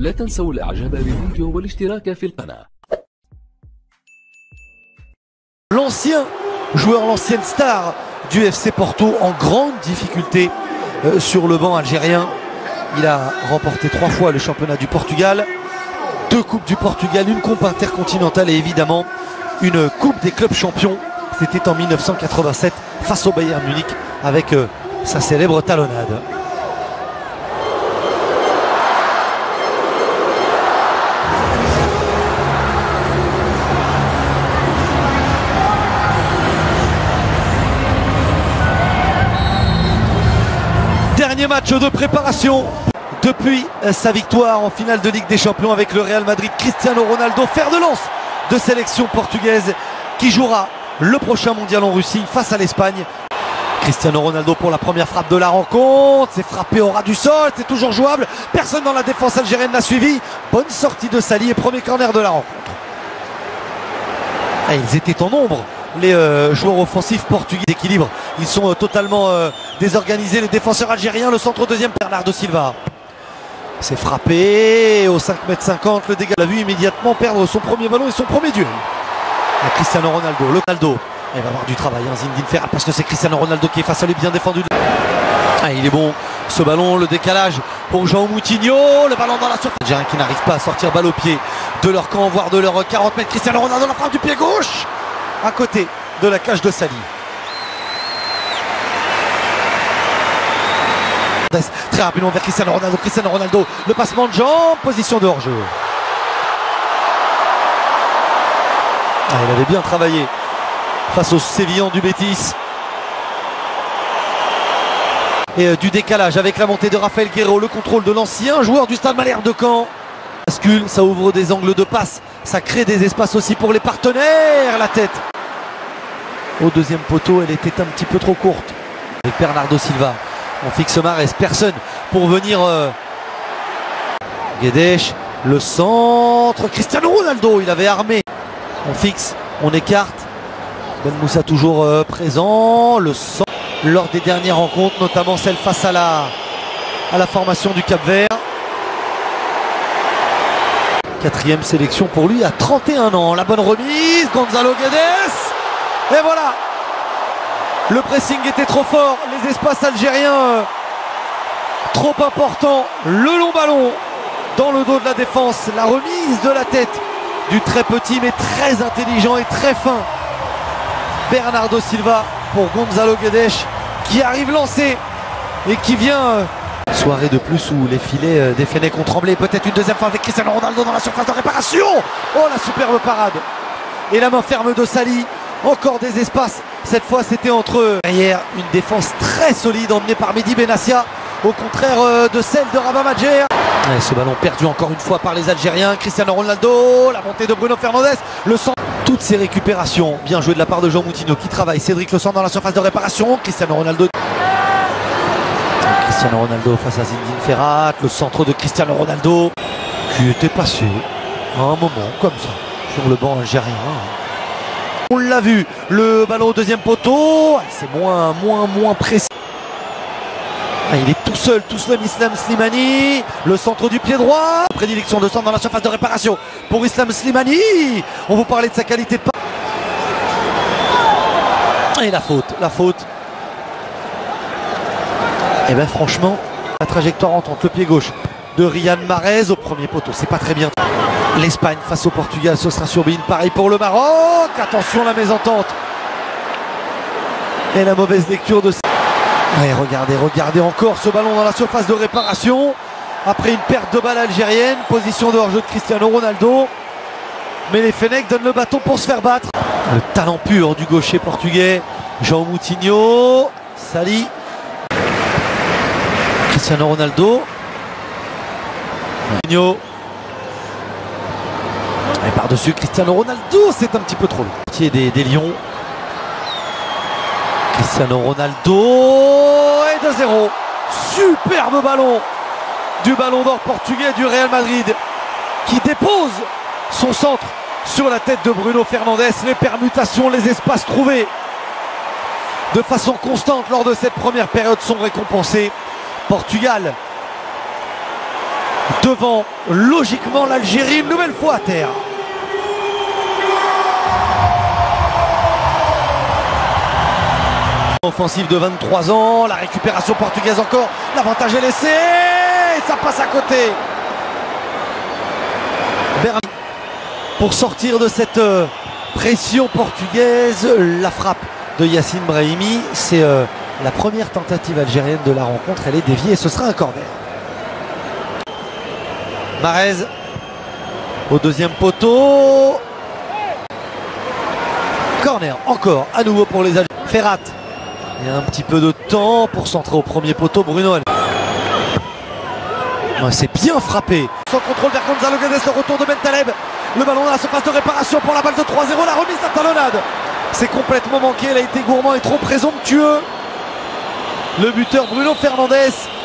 لا تنسوا الاعجاب بالفيديو والاشتراك في القناة. L'ancien joueur, l'ancienne star du FC Porto en grande difficulté sur le banc algérien. Il a remporté 3 fois le championnat du Portugal, 2 coupes du Portugal, une coupe intercontinentale et évidemment une coupe des clubs champions. C'était en 1987 face au Bayern Munich avec sa célèbre talonnade. Dernier match de préparation depuis sa victoire en finale de Ligue des Champions avec le Real Madrid. Cristiano Ronaldo, fer de lance de sélection portugaise, qui jouera le prochain mondial en Russie face à l'Espagne. Cristiano Ronaldo pour la première frappe de la rencontre. C'est frappé au ras du sol, c'est toujours jouable. Personne dans la défense algérienne n'a suivi. Bonne sortie de Sali et premier corner de la rencontre. Et ils étaient en nombre, les joueurs offensifs portugais d'équilibre. Ils sont totalement désorganisés, les défenseurs algériens. Le centre deuxième, Bernardo Silva. C'est frappé au 5,50 m, le dégât. Il a vu immédiatement perdre son premier ballon et son premier duel. Et Cristiano Ronaldo, le Ronaldo. Il va avoir du travail, hein, Zinedine Ferrat, parce que c'est Cristiano Ronaldo qui est face à lui, bien défendu. Ah, il est bon, ce ballon, le décalage pour João Moutinho, le ballon dans la surface. Algériens qui n'arrivent pas à sortir balle au pied de leur camp, voire de leur 40 mètres. Cristiano Ronaldo, la frappe du pied gauche, à côté de la cage de Sali. Très rapidement vers Cristiano Ronaldo, le passement de jambes, position de hors-jeu. Ah, il avait bien travaillé face aux Sévillans du Betis. Et du décalage avec la montée de Rafael Guerreiro, le contrôle de l'ancien joueur du Stade Malherbe de Caen. Bascule, ça ouvre des angles de passe, ça crée des espaces aussi pour les partenaires. La tête au deuxième poteau, elle était un petit peu trop courte. Avec Bernardo Silva, on fixe Mahrez, personne pour venir. Guedes, le centre, Cristiano Ronaldo, il avait armé. On fixe, on écarte. Ben Moussa toujours présent. Le centre lors des dernières rencontres, notamment celle face à la formation du Cap-Vert. 4e sélection pour lui à 31 ans. La bonne remise, Gonzalo Guedes. Et voilà. Le pressing était trop fort. Les espaces algériens trop importants. Le long ballon dans le dos de la défense. La remise de la tête du très petit mais très intelligent et très fin Bernardo Silva pour Gonzalo Guedes, qui arrive lancé et qui vient. Soirée de plus où les filets des Fennecs ont tremblé. Peut-être une deuxième fois avec Cristiano Ronaldo dans la surface de réparation. Oh, la superbe parade. Et la main ferme de Sali. Encore des espaces. Cette fois c'était entre eux. Derrière, une défense très solide emmenée par Mehdi Benassia, au contraire de celle de Rabat Madjer. Et ce ballon perdu encore une fois par les Algériens. Cristiano Ronaldo, la montée de Bruno Fernandes, le centre. Toutes ces récupérations, bien joué de la part de João Moutinho qui travaille. Cédric Le Centre dans la surface de réparation. Cristiano Ronaldo face à Zinedine Ferrat. Le centre de Cristiano Ronaldo qui était passé à un moment comme ça sur le banc algérien. On l'a vu, le ballon au deuxième poteau, c'est moins précis. Ah, il est tout seul Islam Slimani. Le centre du pied droit. Prédilection de centre dans la surface de réparation pour Islam Slimani. On vous parlait de sa qualité de passe. Et la faute. Et bien franchement, la trajectoire entre le pied gauche de Riyad Mahrez au premier poteau, c'est pas très bien. L'Espagne face au Portugal, ce sera sur Bein. Pareil pour le Maroc. Attention la mésentente. Et la mauvaise lecture de... Ouais, regardez encore ce ballon dans la surface de réparation. Après une perte de balle algérienne. Position de hors-jeu de Cristiano Ronaldo. Mais les Fennecs donnent le bâton pour se faire battre. Le talent pur du gaucher portugais. João Moutinho. Sali. Cristiano Ronaldo. Moutinho. Et par-dessus Cristiano Ronaldo, c'est un petit peu trop long. Des Lions. Cristiano Ronaldo et 2-0. Superbe ballon du ballon d'or portugais du Real Madrid qui dépose son centre sur la tête de Bruno Fernandes. Les permutations, les espaces trouvés de façon constante lors de cette première période sont récompensés. Portugal devant logiquement l'Algérie une nouvelle fois à terre. Offensive de 23 ans, la récupération portugaise encore, l'avantage est laissé, et ça passe à côté. Berami pour sortir de cette pression portugaise, la frappe de Yacine Brahimi, c'est la première tentative algérienne de la rencontre, elle est déviée et ce sera un corner. Mahrez au deuxième poteau, corner encore à nouveau pour les Algériens. Ferrat, il y a un petit peu de temps pour centrer au premier poteau. Bruno, c'est bien frappé. Sans contrôle vers Gonzalo Guedes, le retour de Bentaleb. Le ballon dans la surface de réparation pour la balle de 3-0. La remise à talonnade. C'est complètement manqué. Elle a été gourmand et trop présomptueux. Le buteur Bruno Fernandes.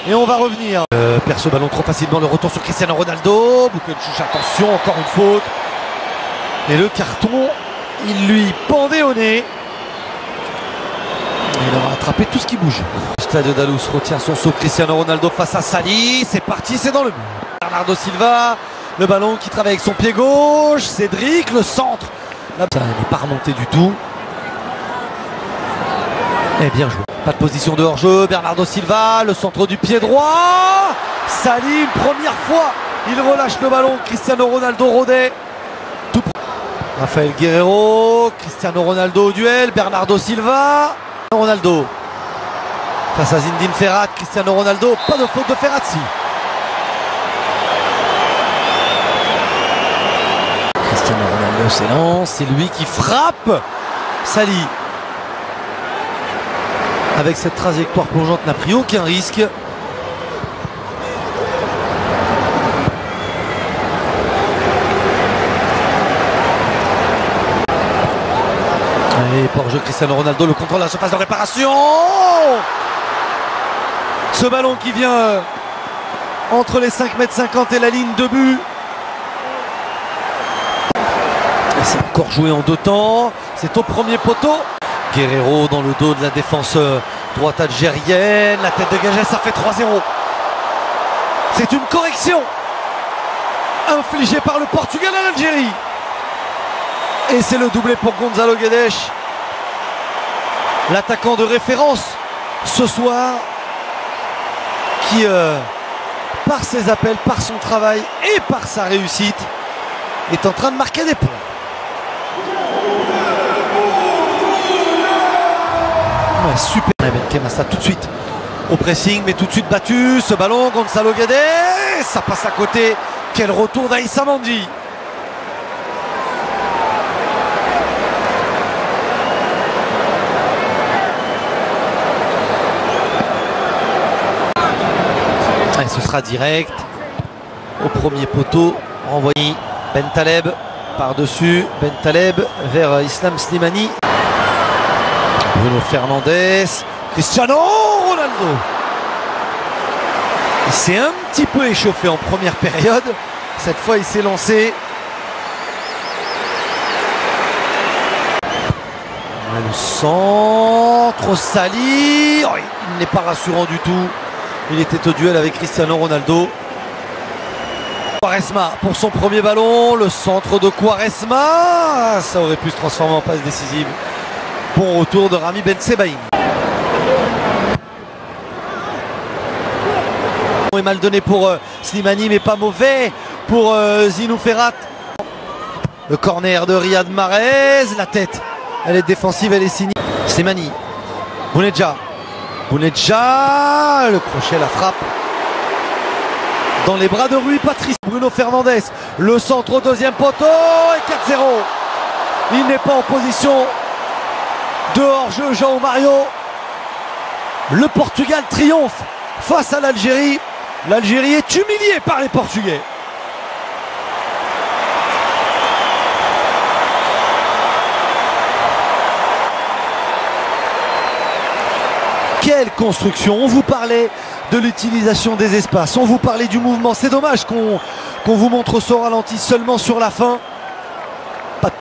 Et on va revenir. Perd ce ballon trop facilement. Le retour sur Cristiano Ronaldo. Boukenchouch, attention, encore une faute. Et le carton, il lui pendait au nez. Il aura attrapé tout ce qui bouge. Stade Dalous retient son saut. Cristiano Ronaldo face à Sali. C'est parti, c'est dans le but. Bernardo Silva. Le ballon qui travaille avec son pied gauche. Cédric, le centre. Là, ça n'est pas remonté du tout. Et bien joué. Pas de position de hors-jeu. Bernardo Silva, le centre du pied droit. Sali, une première fois. Il relâche le ballon. Cristiano Ronaldo rodait. Tout... Rafael Guerreiro. Cristiano Ronaldo au duel. Bernardo Silva. Ronaldo face à Zinedine Ferrat. Cristiano Ronaldo, pas de faute de Ferrazzi. Cristiano Ronaldo s'élance, c'est lui qui frappe. Sali avec cette trajectoire plongeante n'a pris aucun risque. Et pour jeu Cristiano Ronaldo, le contrôle de la surface de réparation. Ce ballon qui vient entre les 5,50 m et la ligne de but. C'est encore joué en deux temps. C'est au premier poteau. Guerreiro dans le dos de la défense droite algérienne. La tête dégagée, ça fait 3-0. C'est une correction infligée par le Portugal à l'Algérie. Et c'est le doublé pour Gonzalo Guedes, l'attaquant de référence ce soir, qui par ses appels, par son travail et par sa réussite est en train de marquer des points. Ouais, super. Benkhema, ça tout de suite au pressing, mais tout de suite battu. Ce ballon, Gonzalo Guedes, ça passe à côté. Quel retour d'Aïssa Mandi. Ce sera direct au premier poteau, renvoyé Bentaleb par-dessus, Bentaleb vers Islam Slimani, Bruno Fernandes, Cristiano Ronaldo. Il s'est un petit peu échauffé en première période, cette fois il s'est lancé. Le centre, Sali, oh, il n'est pas rassurant du tout. Il était au duel avec Cristiano Ronaldo. Quaresma pour son premier ballon. Le centre de Quaresma. Ça aurait pu se transformer en passe décisive. Bon retour de Rami Bensebaini. Est mal donné pour Slimani, mais pas mauvais pour Zinou Ferrat. Le corner de Riyad Mahrez. La tête, elle est défensive, elle est signée. Slimani. Bounedjah. Bounedjah, le crochet, la frappe dans les bras de Rui Patrice. Bruno Fernandes, le centre au deuxième poteau et 4-0. Il n'est pas en position de hors-jeu, João Mario. Le Portugal triomphe face à l'Algérie. L'Algérie est humiliée par les Portugais. Quelle construction! On vous parlait de l'utilisation des espaces, on vous parlait du mouvement. C'est dommage qu'on vous montre ce ralenti seulement sur la fin. Pas de...